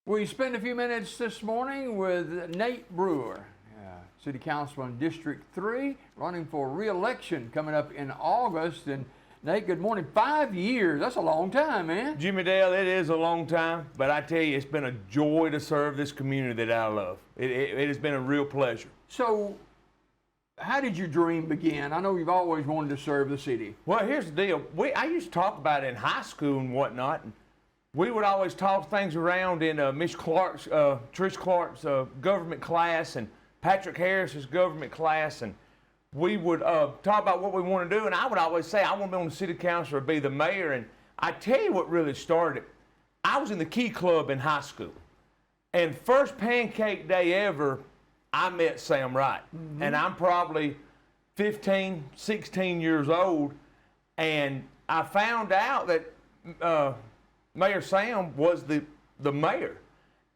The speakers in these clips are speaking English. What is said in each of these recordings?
We spend a few minutes this morning with Nate Brewer, City Councilman District 3, running for re-election coming up in August. And Nate, good morning. 5 years, that's a long time, man. Jimmy Dale, it is a long time, but I tell you, it's been a joy to serve this community that I love. It has been a real pleasure. So, how did your dream begin? I know you've always wanted to serve the city. Well, here's the deal. I used to talk about it in high school and whatnot. And we would always toss things around in Miss Clark's, Trish Clark's government class and Patrick Harris's government class, and we would talk about what we want to do, and I would always say, I want to be on the city council or be the mayor. And I tell you what really started. I was in the Key Club in high school, and first pancake day ever, I met Sam Wright. And I'm probably 15, 16 years old, and I found out that Mayor Sam was the mayor,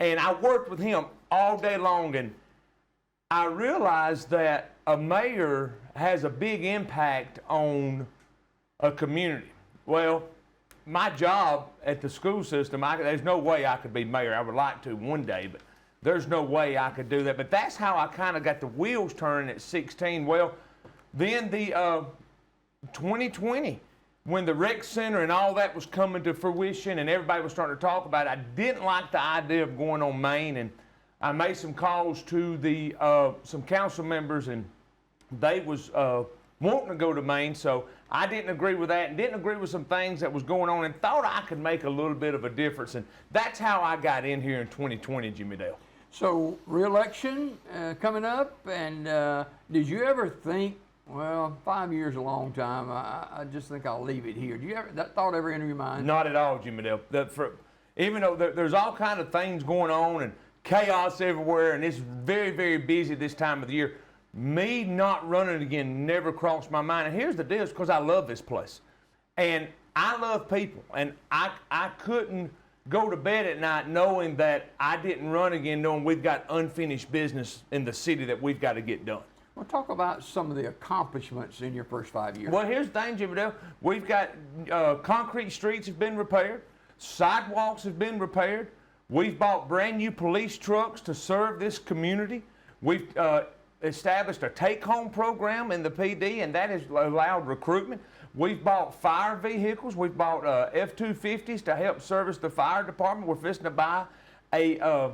and I worked with him all day long, and I realized that a mayor has a big impact on a community. Well, my job at the school system, there's no way I could be mayor. I would like to one day, but there's no way I could do that. But that's how I kind of got the wheels turning at 16. Well, then the 2020, when the rec center and all that was coming to fruition and everybody was starting to talk about it, I didn't like the idea of going on Main, and I made some calls to some council members, and they was wanting to go to Main, so I didn't agree with that and didn't agree with some things that was going on and thought I could make a little bit of a difference, and that's how I got in here in 2020, Jimmy Dale. So, re-election coming up, and did you ever think, well, 5 years is a long time, I just think I'll leave it here. Did you ever, that thought ever enter your mind? Not at all, Jimmy Dale. Even though there's all kind of things going on and chaos everywhere, and it's very, very busy this time of the year, me not running again never crossed my mind. And here's the deal, it's because I love this place. And I love people. And I couldn't go to bed at night knowing that I didn't run again, knowing we've got unfinished business in the city that we've got to get done. Well, talk about some of the accomplishments in your first 5 years. Well, here's the thing, Jimmy Dale. We've got concrete streets have been repaired. Sidewalks have been repaired. We've bought brand new police trucks to serve this community. We've established a take-home program in the PD, and that has allowed recruitment. We've bought fire vehicles. We've bought F-250s to help service the fire department. We're fixing to buy a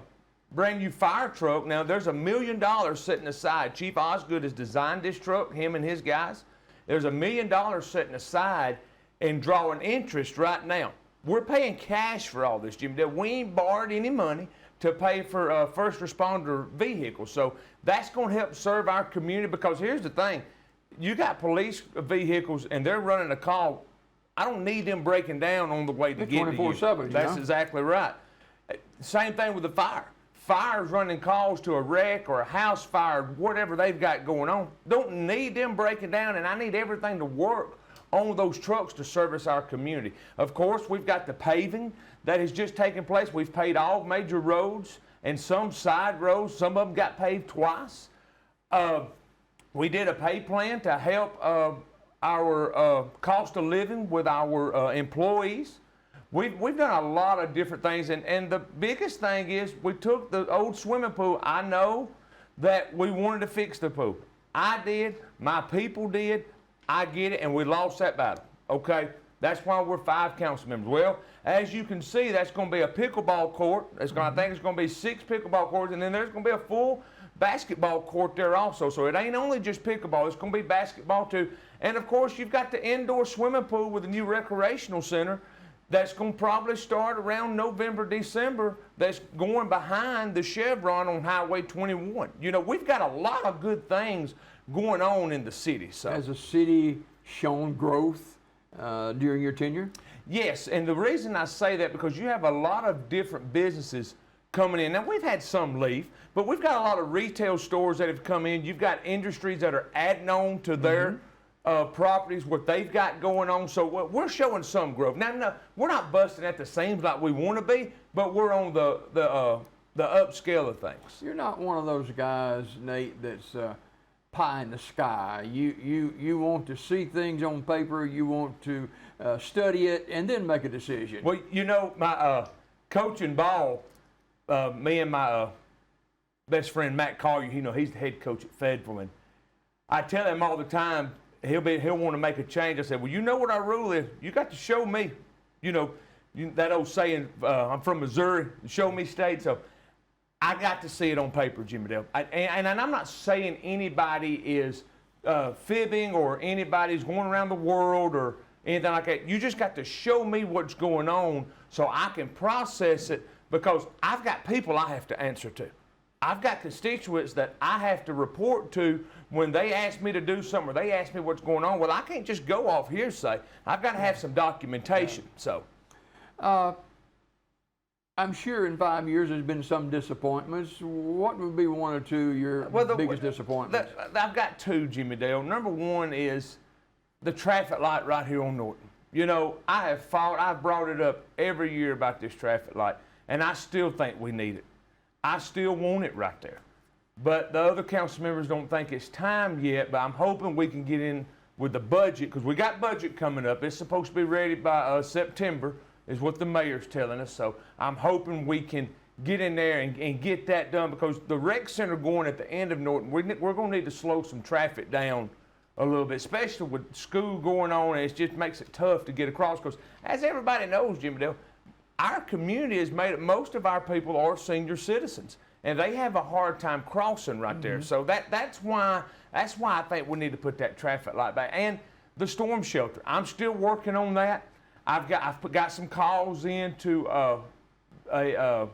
brand new fire truck. Now, there's $1 million sitting aside. Chief Osgood has designed this truck, him and his guys. There's $1 million sitting aside and drawing interest right now. We're paying cash for all this, Jimmy. We ain't borrowed any money to pay for first responder vehicles. So that's going to help serve our community, because here's the thing. You got police vehicles and they're running a call. I don't need them breaking down on the way to get to you. 24/7, That's exactly right. Same thing with the fire. Fire's running calls to a wreck or a house fire, whatever they've got going on. Don't need them breaking down, and I need everything to work on those trucks to service our community. Of course, we've got the paving that has just taken place. We've paved all major roads and some side roads. Some of them got paved twice. We did a pay plan to help our cost of living with our employees. We've done a lot of different things, and the biggest thing is we took the old swimming pool. I know that we wanted to fix the pool. I did, my people did, I get it, and we lost that battle, okay? That's why we're 5 council members. Well, as you can see, that's going to be a pickleball court. I think it's going to be 6 pickleball courts, and then there's going to be a full basketball court there also. So it ain't only just pickleball, it's going to be basketball too. And of course, you've got the indoor swimming pool with the new recreational center that's going to probably start around November, December, that's going behind the Chevron on Highway 21. You know, we've got a lot of good things going on in the city. So, has the city shown growth during your tenure? Yes, and the reason I say that, because you have a lot of different businesses coming in. Now, we've had some leave, but we've got a lot of retail stores that have come in. You've got industries that are adding on to their properties, what they've got going on. So we're showing some growth. Now, no, we're not busting at the seams like we want to be, but we're on the upscale of things. You're not one of those guys, Nate, that's pie in the sky. You want to see things on paper. You want to study it and then make a decision. Well, you know, my coaching ball, me and my best friend Matt Collier, he's the head coach at Federal, and I tell him all the time he'll want to make a change. I said, well, you know what our rule is? You got to show me. That old saying, I'm from Missouri, show me state. So I got to see it on paper, Jimmy Dale. And I'm not saying anybody is fibbing or anybody's going around the world or anything like that. You just got to show me what's going on so I can process it, because I've got people I have to answer to. I've got constituents that I have to report to when they ask me to do something or they ask me what's going on. Well, I can't just go off hearsay. I've got to have some documentation. So, I'm sure in 5 years there's been some disappointments. What would be one or two of your biggest disappointments? I've got two, Jimmy Dale. Number one is the traffic light right here on Norton. I've brought it up every year about this traffic light, and I still think we need it. I still want it right there. But the other council members don't think it's time yet, but I'm hoping we can get in with the budget, because we got budget coming up. It's supposed to be ready by September, is what the mayor's telling us. So I'm hoping we can get in there and get that done, because the rec center going at the end of Norton, we're going to need to slow some traffic down a little bit, especially with school going on, and it just makes it tough to get across, because as everybody knows, Jimmy Dale, our community is made up, most of our people are senior citizens, and they have a hard time crossing right there. So that's why I think we need to put that traffic light back. And the storm shelter, I'm still working on that. I've got some calls in to a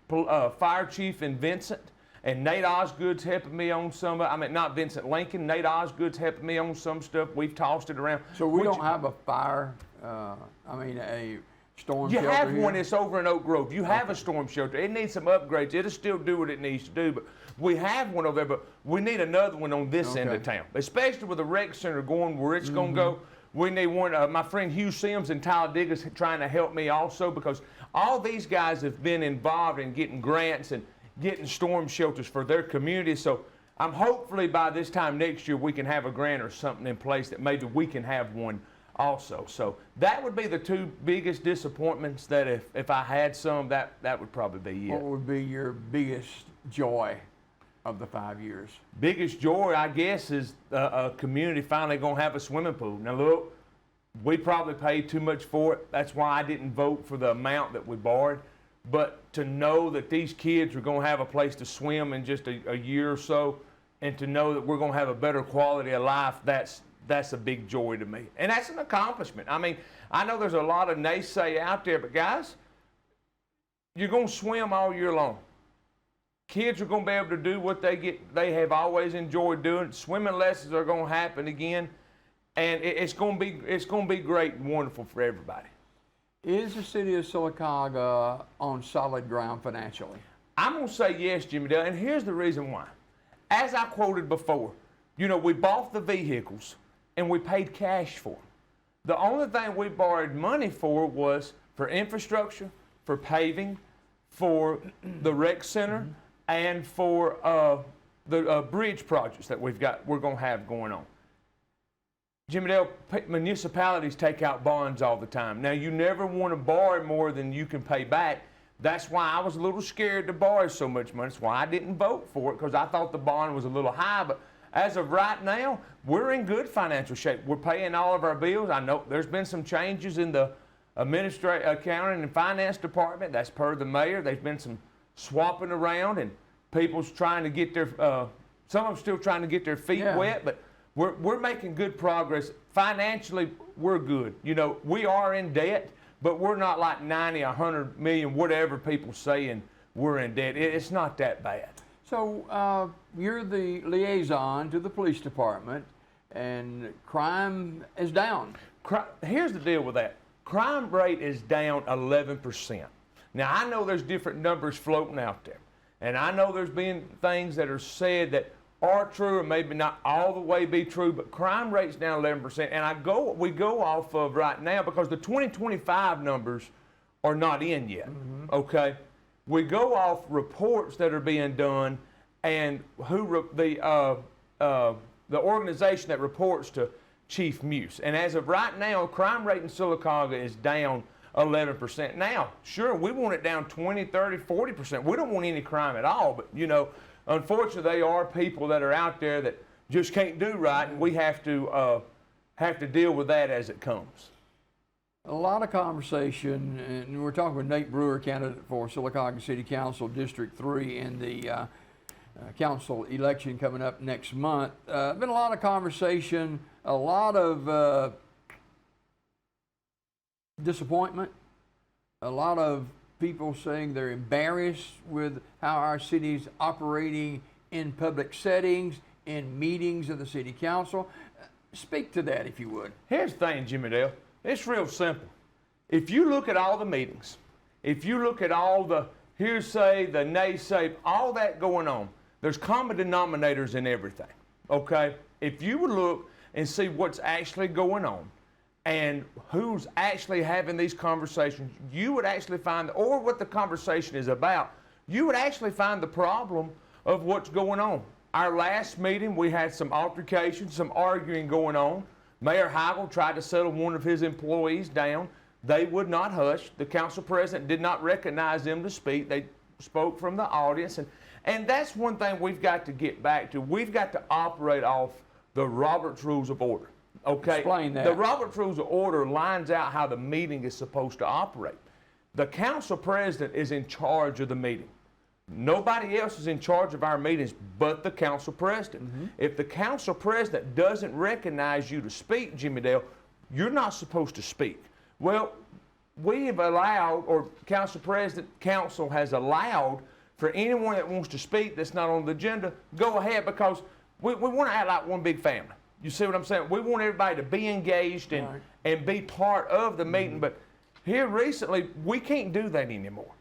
fire chief in Vincent, and Nate Osgood's helping me on some. Not Vincent Lincoln. Nate Osgood's helping me on some stuff. We've tossed it around. So we don't have a fire. A storm shelter. You have here? one that's over in Oak Grove. You have a storm shelter. It needs some upgrades. It'll still do what it needs to do, but we have one over there, but we need another one on this end of town, especially with the rec center going where it's going to go. We need one. My friend Hugh Sims in Talladega's trying to help me also, because all these guys have been involved in getting grants and getting storm shelters for their communities. So I'm hopefully by this time next year we can have a grant or something in place that maybe we can have one also. So that would be the two biggest disappointments, that if I had some, that would probably be it. What would be your biggest joy of the 5 years? Biggest joy, I guess, is a community finally going to have a swimming pool. Now look, we probably paid too much for it. That's why I didn't vote for the amount that we borrowed. But to know that these kids are going to have a place to swim in just a year or so, and to know that we're going to have a better quality of life, that's a big joy to me. And that's an accomplishment. I know there's a lot of naysay out there, but guys, you're going to swim all year long. Kids are going to be able to do what they have always enjoyed doing. Swimming lessons are going to happen again, and it's going to be great and wonderful for everybody. Is the city of Sylacauga on solid ground financially? I'm going to say yes, Jimmy Dale, and here's the reason why. As I quoted before, we bought the vehicles and we paid cash for them. The only thing we borrowed money for was for infrastructure, for paving, for the rec center, and for the bridge projects that we're going to have going on. Jimmy Dale, municipalities take out bonds all the time. Now, you never want to borrow more than you can pay back. That's why I was a little scared to borrow so much money. That's why I didn't vote for it, because I thought the bond was a little high. But as of right now, we're in good financial shape. We're paying all of our bills. I know there's been some changes in the accounting and finance department. That's per the mayor. There's been some swapping around, and people's trying to get their, some of them still trying to get their feet wet, but we're making good progress. Financially, we're good. We are in debt, but we're not like 90, 100 million, whatever people saying we're in debt. It's not that bad. So you're the liaison to the police department, and crime is down. Here's the deal with that. Crime rate is down 11%. Now, I know there's different numbers floating out there, and I know there's been things that are said that are true or maybe not all the way be true, but crime rate's down 11%. And we go off of right now, because the 2025 numbers are not in yet, okay? We go off reports that are being done, and the organization that reports to Chief Muse. And as of right now, crime rate in Sylacauga is down 11%. Now, sure, we want it down 20, 30, 40%. We don't want any crime at all, but you know, unfortunately, there are people that are out there that just can't do right, and we have to deal with that as it comes. A lot of conversation, and we're talking with Nate Brewer, candidate for Sylacauga City Council District 3 in the council election coming up next month. Been a lot of conversation, a lot of disappointment, a lot of people saying they're embarrassed with how our city's operating in public settings, in meetings of the city council. Speak to that, if you would. Here's the thing, Jimmy Dale. It's real simple. If you look at all the meetings, if you look at all the hearsay, the naysay, all that going on, there's common denominators in everything, okay? If you would look and see what's actually going on and who's actually having these conversations, you would actually find, or what the conversation is about, you would actually find the problem of what's going on. Our last meeting, we had some altercations, some arguing going on. Mayor Heigl tried to settle one of his employees down. They would not hush. The council president did not recognize them to speak. They spoke from the audience. And that's one thing we've got to get back to. We've got to operate off the Robert's Rules of Order. Okay? Explain that. The Robert's Rules of Order lines out how the meeting is supposed to operate. The council president is in charge of the meeting. Nobody else is in charge of our meetings but the council president. Mm-hmm. If the council president doesn't recognize you to speak, Jimmy Dale, you're not supposed to speak. Well, we have allowed, or council has allowed for anyone that wants to speak that's not on the agenda, go ahead, because we want to act like one big family. You see what I'm saying? We want everybody to be engaged and be part of the meeting, mm-hmm. But here recently, we can't do that anymore.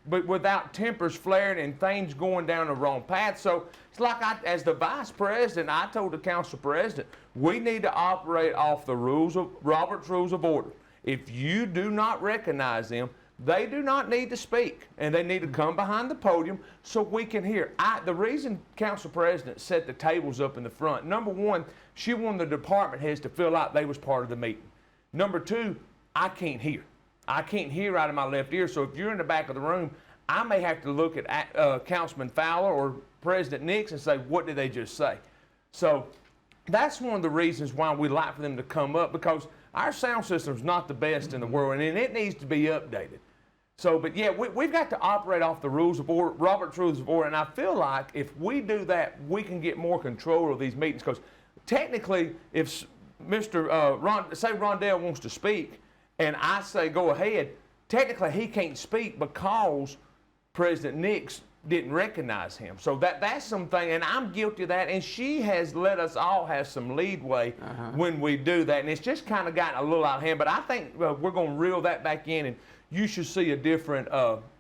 But without tempers flaring and things going down the wrong path. So it's like as the vice president, I told the council president, we need to operate off the Robert's Rules of Order. If you do not recognize them, they do not need to speak, and they need to come behind the podium so we can hear. The reason council president set the tables up in the front, number one, she wanted the department heads to feel like they was part of the meeting. Number two, I can't hear. I can't hear out of my left ear, so if you're in the back of the room, I may have to look at Councilman Fowler or President Nix and say, what did they just say? So that's one of the reasons why we like for them to come up, because our sound system's not the best in the world, and it needs to be updated. So, but yeah, we've got to operate off the rules of order, Robert's Rules of Order, and I feel like if we do that, we can get more control of these meetings, because technically, if say Rondell wants to speak, and I say go ahead, technically he can't speak because President Nix didn't recognize him. So that's something, and I'm guilty of that, and she has let us all have some leadway when we do that, and it's just kind of gotten a little out of hand, but I think we're going to reel that back in, and you should see a different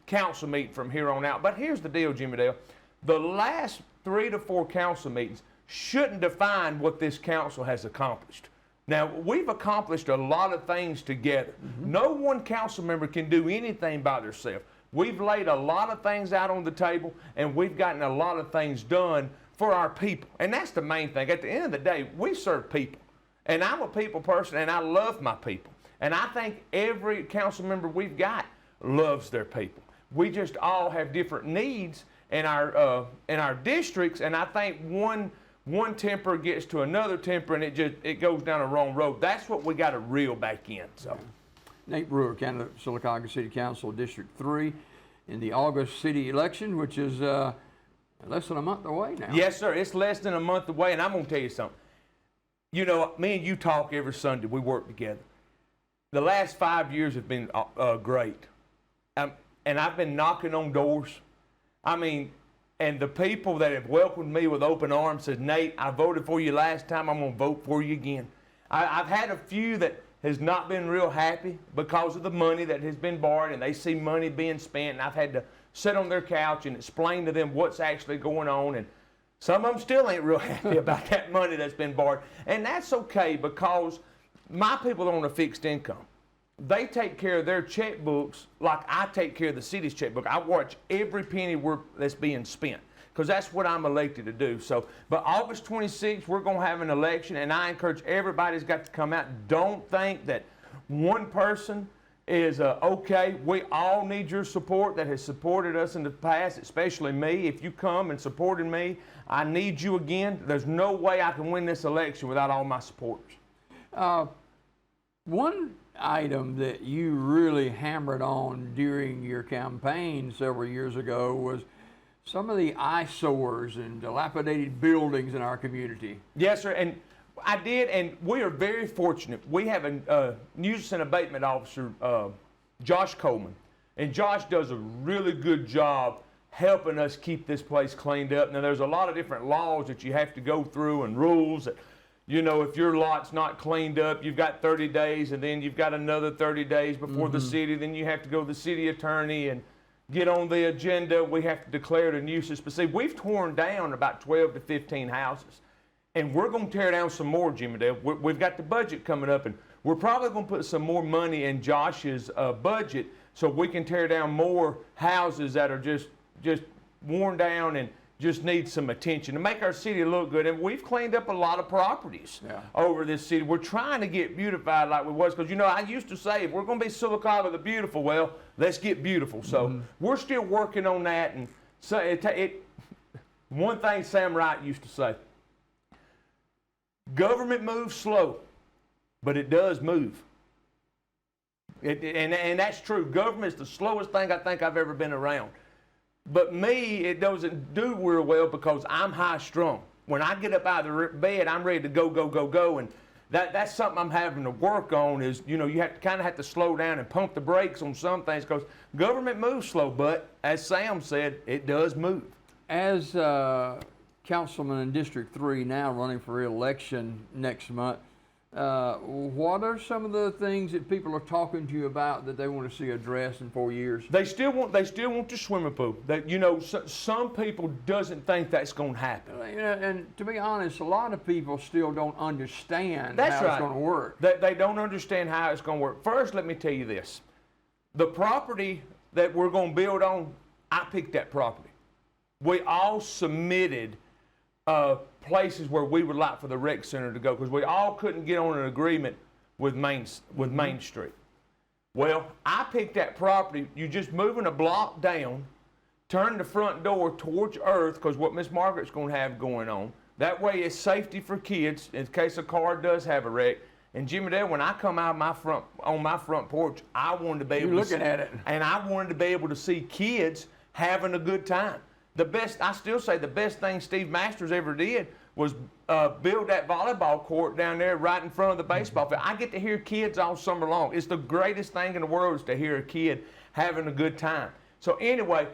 council meeting from here on out. But here's the deal, Jimmy Dale. The last 3 to 4 council meetings shouldn't define what this council has accomplished. Now, we've accomplished a lot of things together. Mm-hmm. No one council member can do anything by themselves. We've laid a lot of things out on the table, and we've gotten a lot of things done for our people. And that's the main thing. At the end of the day, we serve people. And I'm a people person, and I love my people. And I think every council member we've got loves their people. We just all have different needs in our districts, and I think one temper gets to another temper, and it goes down the wrong road. That's what we got to reel back in. So, Nate Brewer, candidate for Sylacauga City Council District 3 in the August city election, which is less than a month away now. Yes, sir. It's less than a month away, and I'm going to tell you something. You know, me and you talk every Sunday. We work together. The last 5 years have been great, and I've been knocking on doors. I mean, and the people that have welcomed me with open arms says, Nate, I voted for you last time. I'm going to vote for you again. I've had a few that has not been real happy because of the money that has been borrowed, and they see money being spent, and I've had to sit on their couch and explain to them what's actually going on, and some of them still ain't real happy about that money that's been borrowed. And that's okay, because my people are on a fixed income. They take care of their checkbooks like I take care of the city's checkbook. I watch every penny that's being spent, because that's what I'm elected to do. So, but August 26th, we're going to have an election, and I encourage everybody who's got to come out. Don't think that one person is okay. We all need your support that has supported us in the past, especially me. If you come and supported me, I need you again. There's no way I can win this election without all my supporters. One item that you really hammered on during your campaign several years ago was some of the eyesores and dilapidated buildings in our community. Yes, sir, and I did, and we are very fortunate. We have a nuisance and abatement officer, Josh Coleman, and Josh does a really good job helping us keep this place cleaned up. Now, there's a lot of different laws that you have to go through and rules that, you know, if your lot's not cleaned up, you've got 30 days, and then you've got another 30 days before the city. Then you have to go to the city attorney and get on the agenda. We have to declare it a nuisance. But see, we've torn down about 12 to 15 houses, and we're going to tear down some more, Jimmy Dale. We've got the budget coming up, and we're probably going to put some more money in Josh's budget so we can tear down more houses that are just worn down and just need some attention to make our city look good. And we've cleaned up a lot of properties over this city. We're trying to get beautified like we was, because, you know, I used to say, if we're going to be Sylacauga the beautiful, well, let's get beautiful. So we're still working on that. And so one thing Sam Wright used to say, government moves slow, but it does move. And that's true. Government is the slowest thing I think I've ever been around. But me, it doesn't do real well because I'm high strung. When I get up out of the bed, I'm ready to go, go, go, go. And that's something I'm having to work on is, you know, you kind of have to slow down and pump the brakes on some things because government moves slow. But as Sam said, it does move. As councilman in District 3 now running for re-election next month, what are some of the things that people are talking to you about that they want to see addressed in 4 years? They still want the swimming pool. That, you know, some people doesn't think that's going to happen. You know, and to be honest, a lot of people still don't understand that's how right. it's going to work. They don't understand how it's going to work. First, let me tell you this: the property that we're going to build on, I picked that property. We all submitted places where we would like for the rec center to go because we all couldn't get on an agreement with Main Street. Well, I picked that property. You just moving a block down, turn the front door towards Earth because what Miss Margaret's going to have going on. That way it's safety for kids in case a car does have a wreck. And Jimmy Dale, when I come out on my front porch, I wanted to be able to see, at it. And I wanted to be able to see kids having a good time. I still say the best thing Steve Masters ever did was build that volleyball court down there right in front of the baseball field. I get to hear kids all summer long. It's the greatest thing in the world is to hear a kid having a good time. So anyway,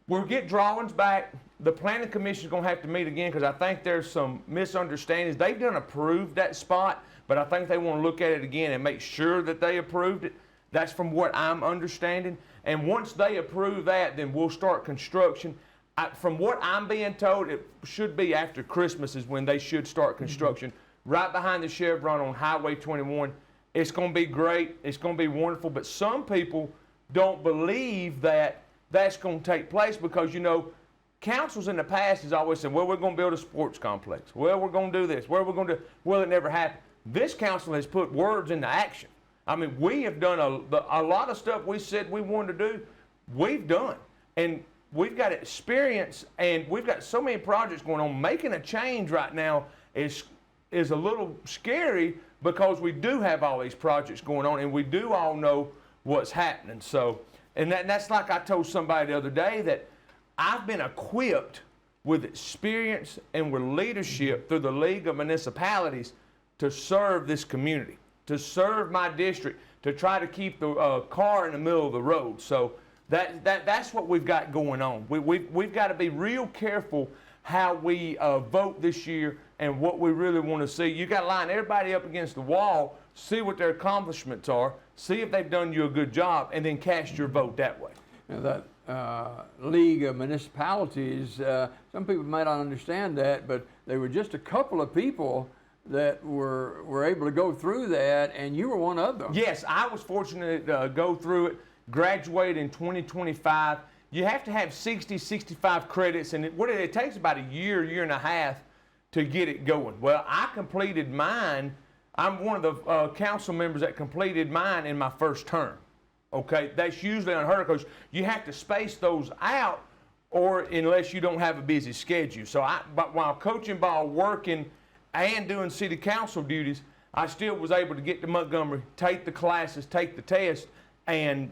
we'll get drawings back. The planning commission is going to have to meet again because I think there's some misunderstandings. They've done approved that spot, but I think they want to look at it again and make sure that they approved it. That's from what I'm understanding. And once they approve that, then we'll start construction. From what I'm being told, it should be after Christmas is when they should start construction. Right behind the Chevron on Highway 21. It's going to be great. It's going to be wonderful. But some people don't believe that that's going to take place because, you know, councils in the past has always said, well, we're going to build a sports complex. Well, we're going to do this. Well, we're going to do. Well, it never happened. This council has put words into action. I mean, we have done a lot of stuff we said we wanted to do. We've done. And we've got experience, and we've got so many projects going on. Making a change right now is a little scary because we do have all these projects going on, and we do all know what's happening. So, and that's like I told somebody the other day that I've been equipped with experience and with leadership through the League of Municipalities to serve this community, to serve my district, to try to keep the car in the middle of the road. So that's what we've got going on. We've got to be real careful how we vote this year and what we really want to see. You got to line everybody up against the wall, see what their accomplishments are, see if they've done you a good job, and then cast your vote that way. Now that League of Municipalities, some people may not understand that, but they were just a couple of people that were able to go through that, and you were one of them. Yes, I was fortunate to go through it. Graduate in 2025. You have to have 65 credits, and it takes about a year and a half to get it going. Well, I completed mine. I'm one of the council members that completed mine in my first term. Okay, that's usually unheard of because you have to space those out, or unless you don't have a busy schedule. So but while coaching ball, working, and doing city council duties, I still was able to get to Montgomery, take the classes, take the test, and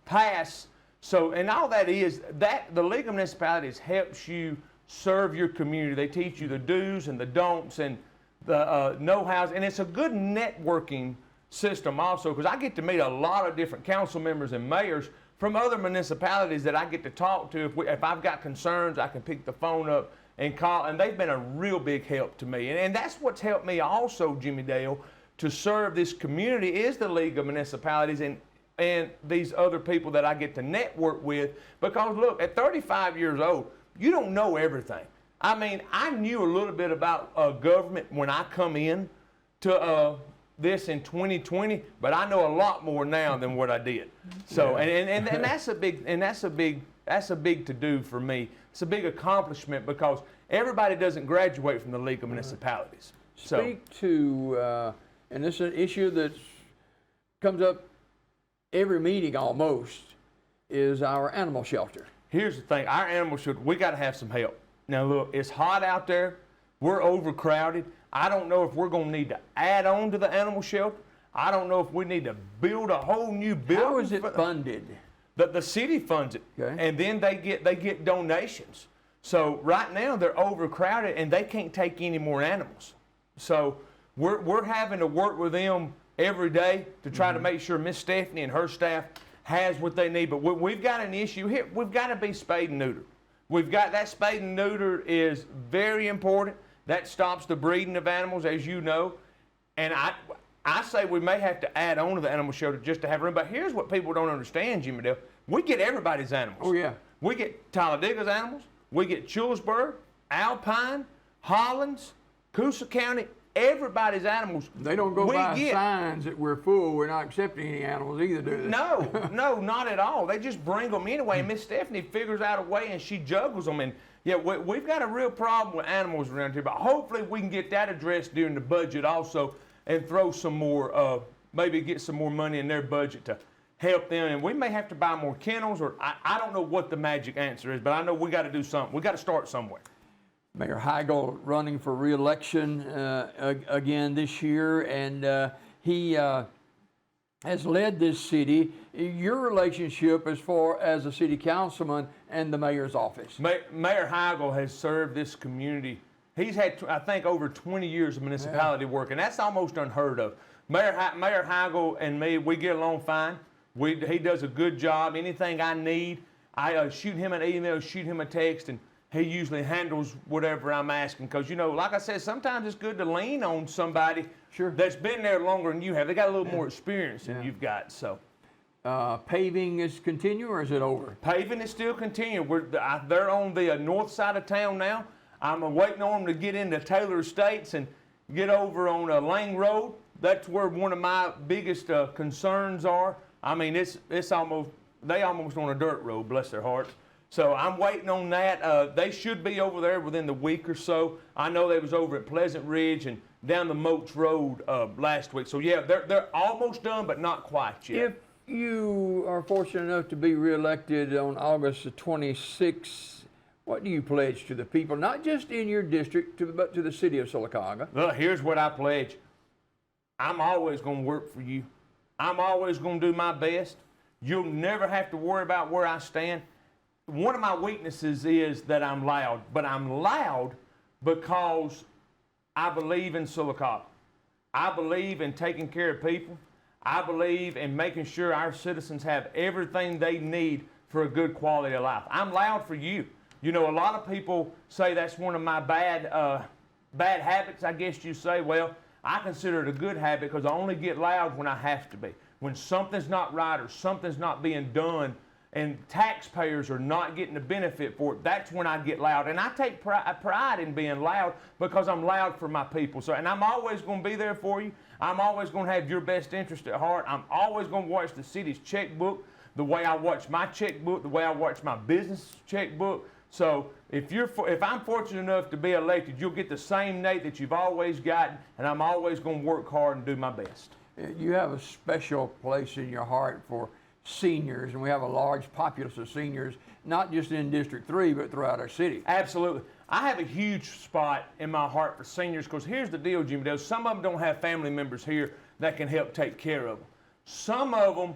pass. So, and all that is, that the League of Municipalities helps you serve your community. They teach you the do's and the don'ts and the know-hows, and it's a good networking system also, because I get to meet a lot of different council members and mayors from other municipalities that I get to talk to. If I've got concerns, I can pick the phone up and call, and they've been a real big help to me. And that's what's helped me also, Jimmy Dale, to serve this community is the League of Municipalities and these other people that I get to network with. Because look, at 35 years old, you don't know everything. I mean, I knew a little bit about government when I come in to this in 2020, but I know a lot more now than what I did. So, and that's a big to do for me. It's a big accomplishment because everybody doesn't graduate from the League of Municipalities. Speak to, and this is an issue that comes up every meeting almost, is our animal shelter. Here's the thing, our animal shelter, we got to have some help. Now look, it's hot out there. We're overcrowded. I don't know if we're going to need to add on to the animal shelter. I don't know if we need to build a whole new building. How is it funded? The city funds it, okay, and then they get donations. So right now they're overcrowded and they can't take any more animals. So we're having to work with them every day to try to make sure Miss Stephanie and her staff has what they need. But we've got an issue here. We've got to be spayed and neutered. We've got that spayed and neutered is very important. That stops the breeding of animals, as you know. And I say we may have to add on to the animal shelter just to have room. But here's what people don't understand, Jimmy Dale. We get everybody's animals. Oh, yeah. We get Talladega's animals. We get Chillisburg, Alpine, Hollins, Coosa County, everybody's animals. They don't go by signs that we're full, we're not accepting any animals either, do they? No, not at all. They just bring them anyway. And Miss Stephanie figures out a way and she juggles them. And yeah, we've got a real problem with animals around here, but hopefully we can get that addressed during the budget also and throw some more, maybe get some more money in their budget to help them. And we may have to buy more kennels, or I don't know what the magic answer is, but I know we got to do something. We got to start somewhere. Mayor Heigl running for re-election again this year, and he has led this city. Your relationship as a city councilman and the mayor's office. Mayor Heigl has served this community. He's had, I think, over 20 years of municipality work, and that's almost unheard of. Mayor Heigl and me, we get along fine. He does a good job. Anything I need, I shoot him an email, shoot him a text, and he usually handles whatever I'm asking. Because, you know, like I said, sometimes it's good to lean on somebody that's been there longer than you have. They got a little more experience than you've got. So, paving is continuing, or is it over? Paving is still continuing. They're on the north side of town now. I'm waiting on them to get into Taylor Estates and get over on Lang Road. That's where one of my biggest concerns are. I mean, they almost on a dirt road, bless their hearts. So I'm waiting on that. They should be over there within the week or so. I know they was over at Pleasant Ridge and down the Moats Road last week. So yeah, they're almost done, but not quite yet. If you are fortunate enough to be reelected on August the 26th, what do you pledge to the people, not just in your district, but to the city of Sylacauga? Well, here's what I pledge. I'm always going to work for you. I'm always going to do my best. You'll never have to worry about where I stand. One of my weaknesses is that I'm loud, but I'm loud because I believe in Sylacauga. I believe in taking care of people. I believe in making sure our citizens have everything they need for a good quality of life. I'm loud for you. You know, a lot of people say that's one of my bad habits, I guess you say. Well, I consider it a good habit because I only get loud when I have to be. When something's not right or something's not being done and taxpayers are not getting the benefit for it, that's when I get loud. And I take pride in being loud because I'm loud for my people. So, and I'm always going to be there for you. I'm always going to have your best interest at heart. I'm always going to watch the city's checkbook the way I watch my checkbook, the way I watch my business checkbook. So if I'm fortunate enough to be elected, you'll get the same Nate that you've always gotten, and I'm always going to work hard and do my best. You have a special place in your heart for seniors, and we have a large populace of seniors, not just in District 3, but throughout our city. Absolutely. I have a huge spot in my heart for seniors because here's the deal, Jimmy Dale. Some of them don't have family members here that can help take care of them. Some of them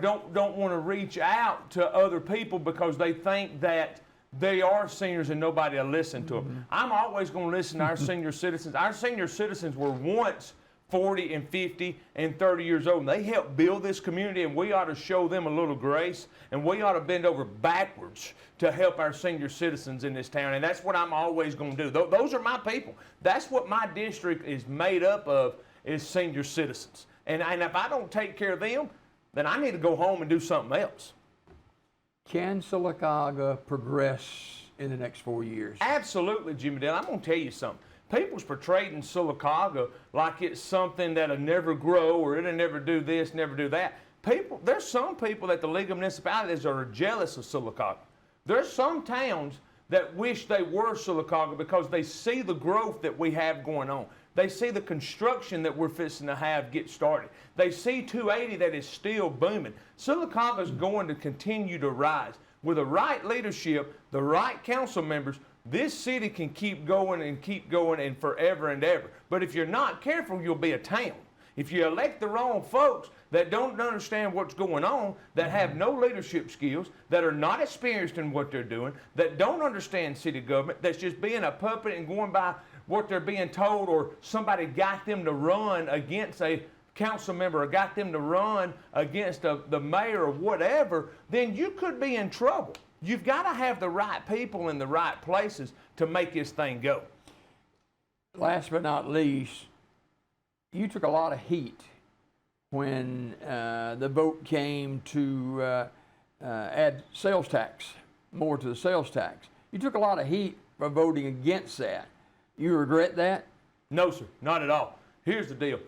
don't want to reach out to other people because they think that they are seniors and nobody will listen to them. I'm always going to listen to our senior citizens. Our senior citizens were once 40 and 50 and 30 years old. And they helped build this community, and we ought to show them a little grace, and we ought to bend over backwards to help our senior citizens in this town. And that's what I'm always going to do. Those are my people. That's what my district is made up of, is senior citizens. And if I don't take care of them, then I need to go home and do something else. Can Sylacauga progress in the next 4 years? Absolutely, Jimmy Dale. I'm going to tell you something. People's portraying Sylacauga like it's something that'll never grow or it'll never do this, never do that. There's some people at the League of Municipalities are jealous of Sylacauga. There's some towns that wish they were Sylacauga because they see the growth that we have going on. They see the construction that we're fixing to have get started. They see 280 that is still booming. Sylacauga is going to continue to rise. With the right leadership, the right council members, this city can keep going and forever and ever. But if you're not careful, you'll be a town. If you elect the wrong folks that don't understand what's going on, that have no leadership skills, that are not experienced in what they're doing, that don't understand city government, that's just being a puppet and going by what they're being told, or somebody got them to run against a council member or got them to run against the mayor or whatever, then you could be in trouble. You've got to have the right people in the right places to make this thing go. Last but not least, you took a lot of heat when the vote came to add sales tax, more to the sales tax. You took a lot of heat for voting against that. You regret that? No, sir, not at all. Here's the deal.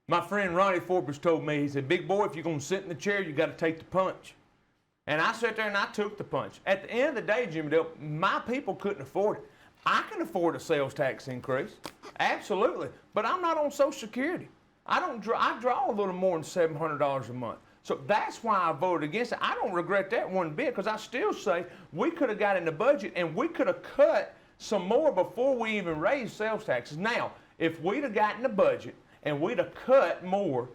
My friend Ronnie Forbes told me, he said, big boy, if you're going to sit in the chair, you got to take the punch. And I sat there and I took the punch. At the end of the day, Jimmy Dale, my people couldn't afford it. I can afford a sales tax increase, absolutely, but I'm not on Social Security. I draw a little more than $700 a month. So that's why I voted against it. I don't regret that one bit, because I still say we could have got in the budget and we could have cut some more before we even raised sales taxes. Now, if we'd have gotten the budget and we'd have cut more,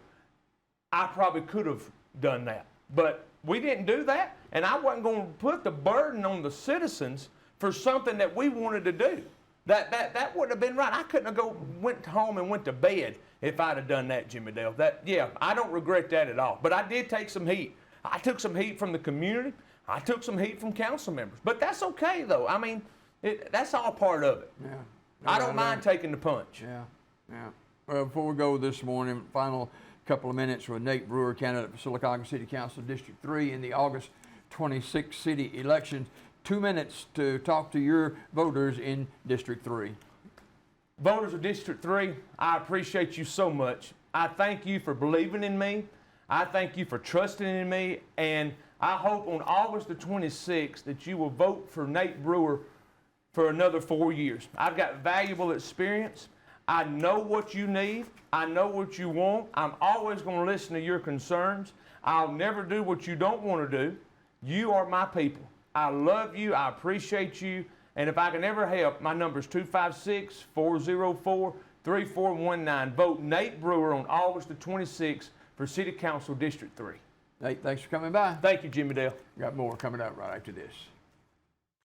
I probably could have done that. But we didn't do that, and I wasn't going to put the burden on the citizens for something that we wanted to do. That wouldn't have been right. I couldn't have went home and went to bed if I'd have done that, Jimmy Dale. Yeah, I don't regret that at all. But I did take some heat. I took some heat from the community. I took some heat from council members. But that's okay, though. I mean, that's all part of it. Yeah. I don't mind taking the punch. Yeah. Well, before we go this morning, final couple of minutes with Nate Brewer, candidate for Sylacauga City Council District 3 in the August 26th city elections. 2 minutes to talk to your voters in District 3. Voters of District 3, I appreciate you so much. I thank you for believing in me. I thank you for trusting in me. And I hope on August the 26th that you will vote for Nate Brewer for another 4 years. I've got valuable experience. I know what you need. I know what you want. I'm always going to listen to your concerns. I'll never do what you don't want to do. You are my people. I love you. I appreciate you. And if I can ever help, my number is 256-404-3419. Vote Nate Brewer on August the 26th for City Council District 3. Nate, thanks for coming by. Thank you, Jimmy Dale. Got more coming up right after this.